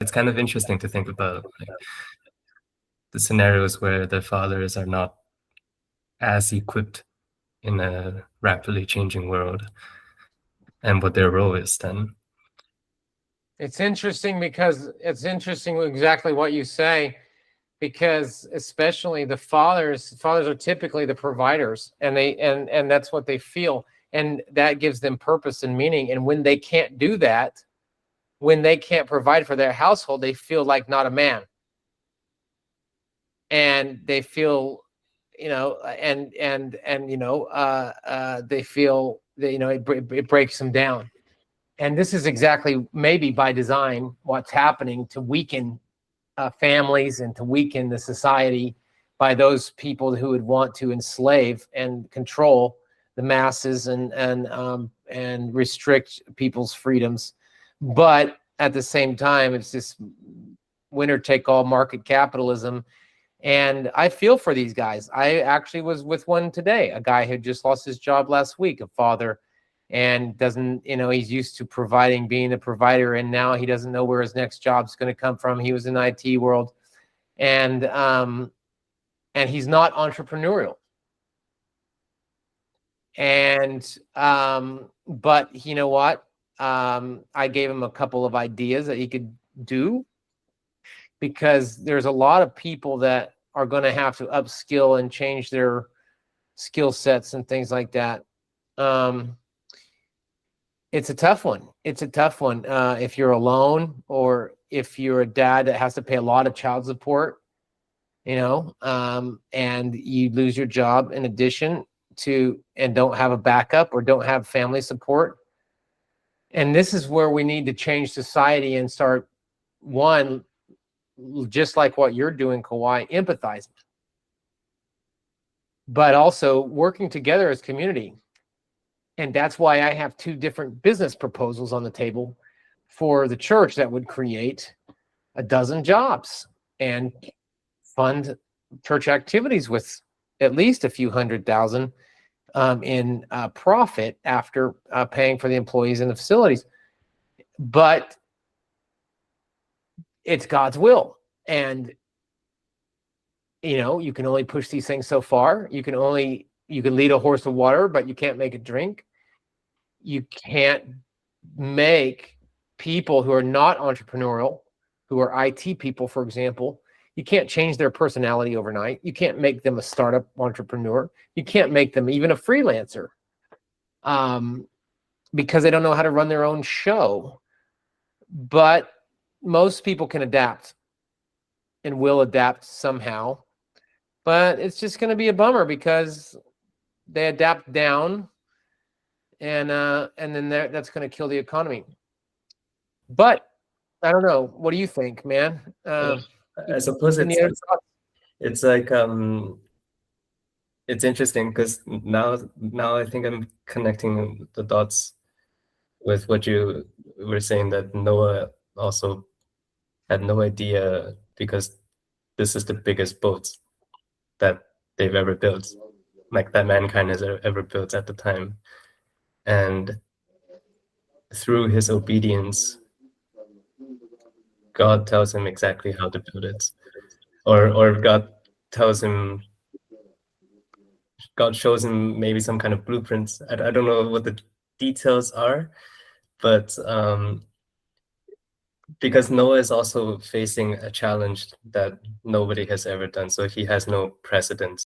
It's kind of interesting to think about, like, the scenarios where the fathers are not as equipped in a rapidly changing world, and what their role is then. It's interesting because it's interesting exactly what you say, because especially the fathers are typically the providers, and that's what they feel, and that gives them purpose and meaning. And when they can't do that, when they can't provide for their household, they feel like not a man, and they feel, they feel that, it breaks them down. And this is exactly, maybe by design, what's happening to weaken families and to weaken the society by those people who would want to enslave and control the masses and restrict people's freedoms. But at the same time, it's this winner take all market capitalism. And I feel for these guys. I actually was with one today, a guy who just lost his job last week, a father, and doesn't, he's used to providing, being a provider, and now he doesn't know where his next job's going to come from. He was in the IT world, and he's not entrepreneurial. And but you know what? I gave him a couple of ideas that he could do, because there's a lot of people that are going to have to upskill and change their skill sets and things like that. It's a tough one. It's a tough one. If you're alone, or if you're a dad that has to pay a lot of child support, and you lose your job in addition to, and don't have a backup or don't have family support. And this is where we need to change society and start, one, just like what you're doing, Kawhi, empathizing, but also working together as community. And that's why I have two different business proposals on the table for the church that would create 12 jobs and fund church activities with at least a few $100,000 in profit after paying for the employees in the facilities. But it's God's will. And, you can only push these things so far. You can lead a horse to water, but you can't make it drink. You can't make people who are not entrepreneurial, who are IT people, for example, you can't change their personality overnight. You can't make them a startup entrepreneur. You can't make them even a freelancer, because they don't know how to run their own show. But most people can adapt and will adapt somehow. But it's just going to be a bummer, because they adapt down, and then that's going to kill the economy. But I don't know. What do you think, man? I suppose it's like it's interesting, because now I think I'm connecting the dots with what you were saying, that Noah also had no idea, because this is the biggest boat that they've ever built, like that mankind has ever built at the time. And through his obedience, God tells him exactly how to build it, or God shows him maybe some kind of blueprints. I don't know what the details are, but because Noah is also facing a challenge that nobody has ever done, so he has no precedent.